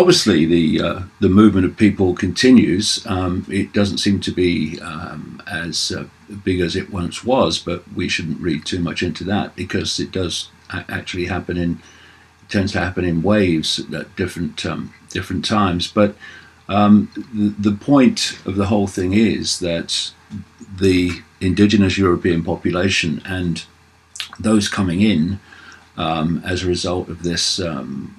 obviously the movement of people continues. It doesn't seem to be as big as it once was, but we shouldn't read too much into that, because it does actually tends to happen in waves at different times. But the point of the whole thing is that the indigenous European population and those coming in as a result of this,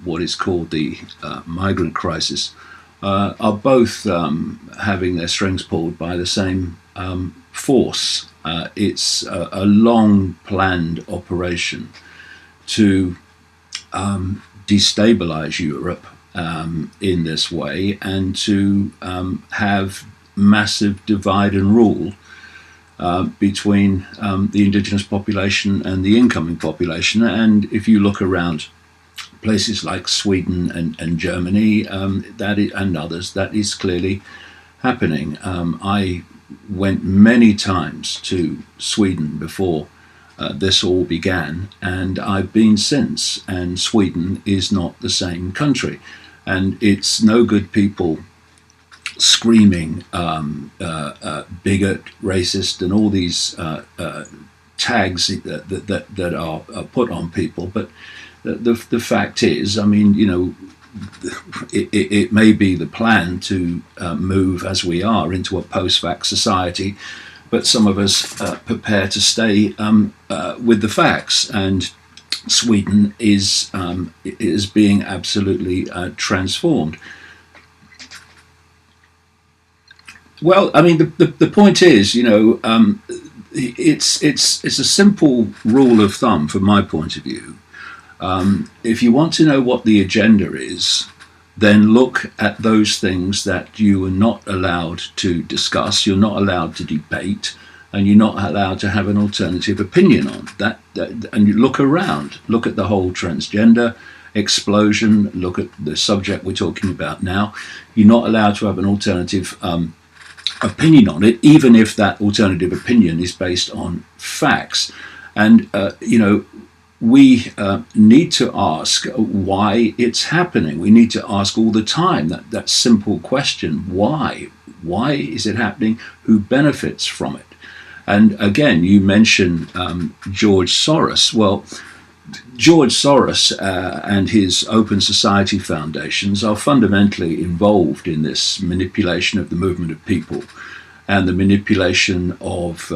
what is called the migrant crisis, are both having their strings pulled by the same force. It's a long planned operation to destabilize Europe in this way, and to have massive divide and rule between the indigenous population and the incoming population. And if you look around places like Sweden and Germany, and others, that is clearly happening. I went many times to Sweden before this all began, and I've been since, and Sweden is not the same country. And it's no good people screaming bigot, racist, and all these tags that are put on people. But the fact is, I mean, you know, it may be the plan to move as we are into a post-vax society, but some of us prepare to stay with the facts. And Sweden is being absolutely transformed. Well, I mean, the point is, you know, it's a simple rule of thumb from my point of view. If you want to know what the agenda is, then look at those things that you are not allowed to discuss, you're not allowed to debate, and you're not allowed to have an alternative opinion on. And you look around, look at the whole transgender explosion, look at the subject we're talking about now. You're not allowed to have an alternative opinion on it, even if that alternative opinion is based on facts. And, you know, we need to ask why it's happening. We need to ask all the time that simple question: why? Why is it happening? Who benefits from it? And again, you mention George Soros. Well, George Soros and his Open Society foundations are fundamentally involved in this manipulation of the movement of people and the manipulation of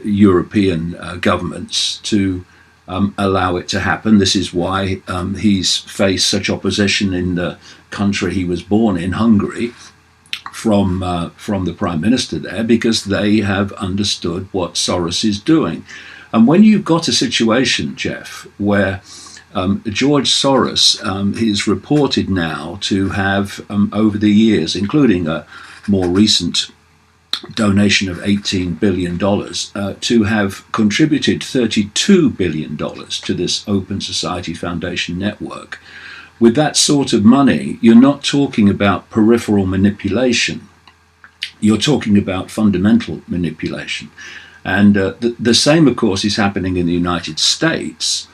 European governments to allow it to happen. This is why he's faced such opposition in the country he was born in, Hungary, from the Prime Minister there, because they have understood what Soros is doing. And when you've got a situation, Jeff, where George Soros is reported now to have, over the years, including a more recent donation of $18 billion, to have contributed $32 billion to this Open Society Foundation network. With that sort of money, you're not talking about peripheral manipulation. You're talking about fundamental manipulation. And the same, of course, is happening in the United States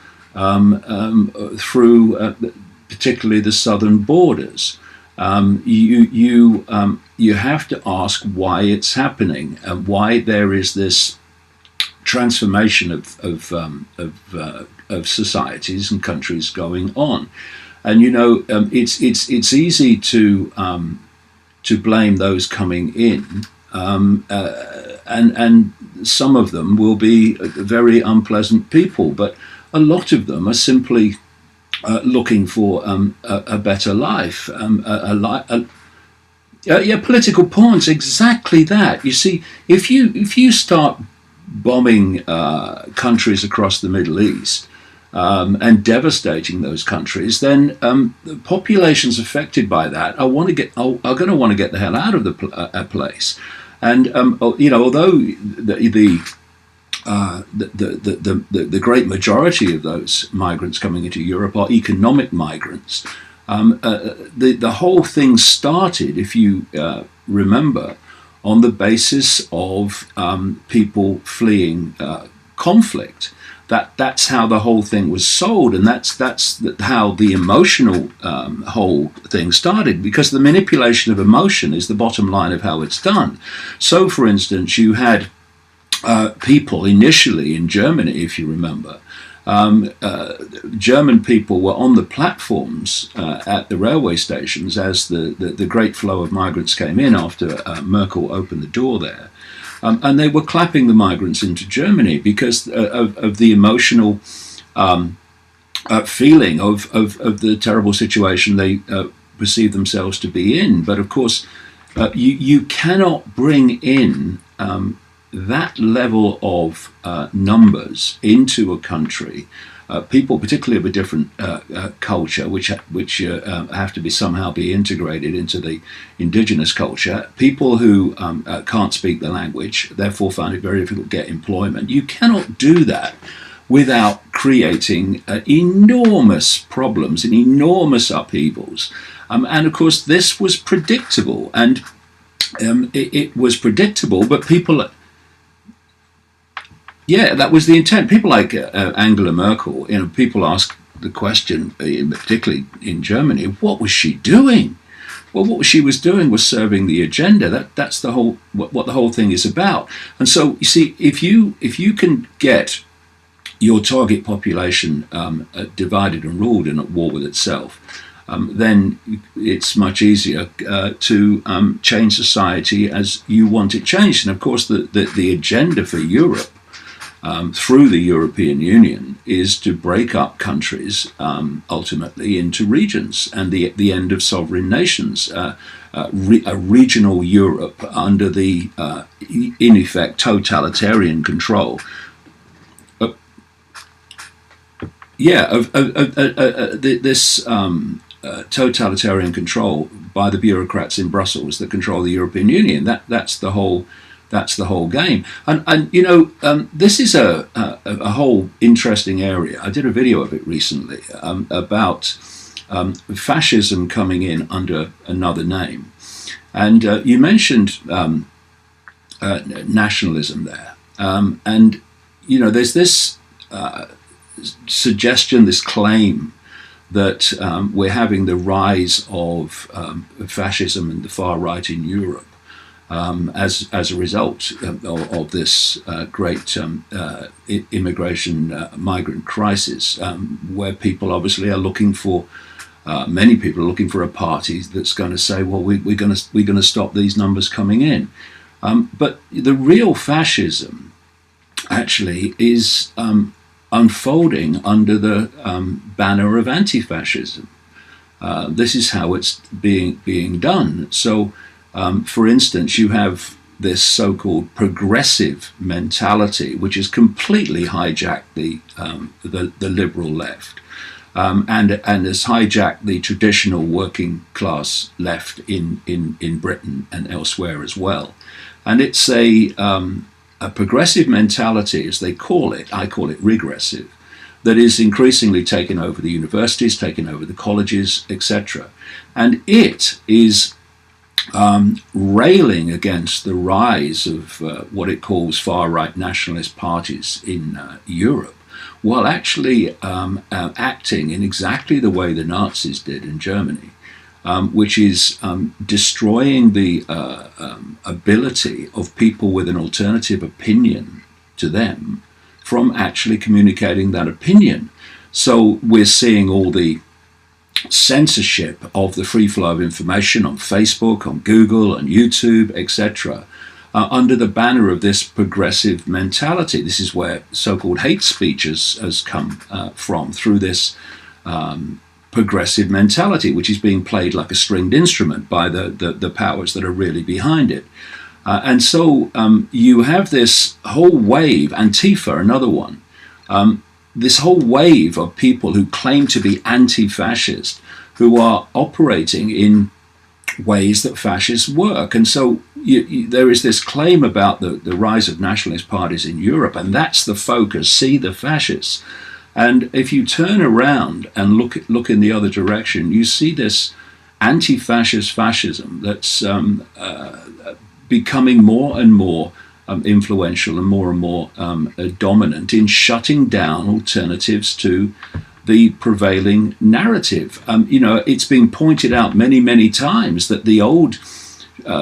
through particularly the southern borders. You have to ask why it's happening and why there is this transformation of societies and countries going on. And you know, it's easy to blame those coming in, and some of them will be very unpleasant people, but a lot of them are simply looking for a better life, political pawns. Exactly that. You see, if you start bombing countries across the Middle East and devastating those countries, then the populations affected by that are going to want to get the hell out of the place. And you know, although the great majority of those migrants coming into Europe are economic migrants, the whole thing started, if you remember, on the basis of people fleeing conflict. that's how the whole thing was sold, and that's how the emotional whole thing started, because the manipulation of emotion is the bottom line of how it's done. So, for instance, you had people initially in Germany, if you remember. German people were on the platforms at the railway stations as the great flow of migrants came in after Merkel opened the door there. And they were clapping the migrants into Germany because of the emotional feeling of the terrible situation they perceive themselves to be in. But of course, you cannot bring in that level of numbers into a country. People, particularly of a different culture, which have to be somehow be integrated into the indigenous culture. People who can't speak the language, therefore find it very difficult to get employment. You cannot do that without creating enormous problems and enormous upheavals. And of course, this was predictable, and it was predictable, but people. Yeah, that was the intent. People like Angela Merkel, people ask the question, particularly in Germany, what was she doing? Well, what she was doing was serving the agenda. That's the whole what the whole thing is about. And so, you see, if you can get your target population divided and ruled and at war with itself, then it's much easier to change society as you want it changed. And of course, the agenda for Europe, through the European Union, is to break up countries ultimately into regions, and the end of sovereign nations, a regional Europe under the, in effect, totalitarian control. This totalitarian control by the bureaucrats in Brussels that control the European Union. That's the whole game. And this is a whole interesting area. I did a video of it recently about fascism coming in under another name. And you mentioned nationalism there. And there's this suggestion, this claim that we're having the rise of fascism and the far right in Europe. As a result of this great immigration migrant crisis, where people obviously are looking for, many people are looking for a party that's going to say, well, we're going to stop these numbers coming in. But the real fascism actually is unfolding under the banner of anti-fascism. This is how it's being done. So. For instance, you have this so-called progressive mentality, which has completely hijacked the liberal left, and has hijacked the traditional working class left in Britain and elsewhere as well. And it's a progressive mentality, as they call it. I call it regressive, that is increasingly taking over the universities, taking over the colleges, etc. And it is railing against the rise of what it calls far-right nationalist parties in Europe, while actually acting in exactly the way the Nazis did in Germany, which is destroying the ability of people with an alternative opinion to them from actually communicating that opinion. So we're seeing all the censorship of the free flow of information on Facebook, on Google, on YouTube, etc., under the banner of this progressive mentality. This is where so-called hate speech has come from, through this progressive mentality, which is being played like a stringed instrument by the powers that are really behind it. And so you have this whole wave, Antifa, another one, this whole wave of people who claim to be anti-fascist, who are operating in ways that fascists work. And so there is this claim about the rise of nationalist parties in Europe, and that's the focus, see the fascists. And if you turn around and look in the other direction, you see this anti-fascist fascism that's becoming more and more influential and more dominant in shutting down alternatives to the prevailing narrative. It's been pointed out many times that the old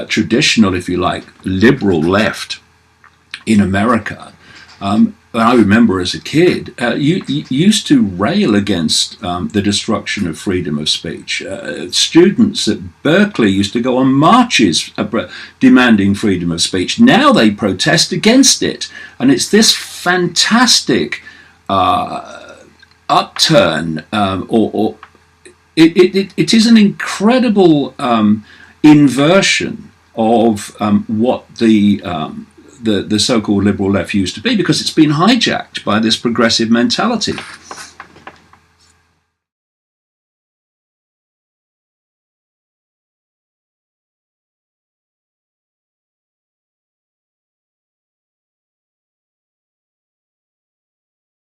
traditional, if you like, liberal left in America, I remember as a kid, you used to rail against the destruction of freedom of speech. Students at Berkeley used to go on marches demanding freedom of speech. Now they protest against it. And it's this fantastic upturn, it is an incredible inversion of what the so-called liberal left used to be, because it's been hijacked by this progressive mentality.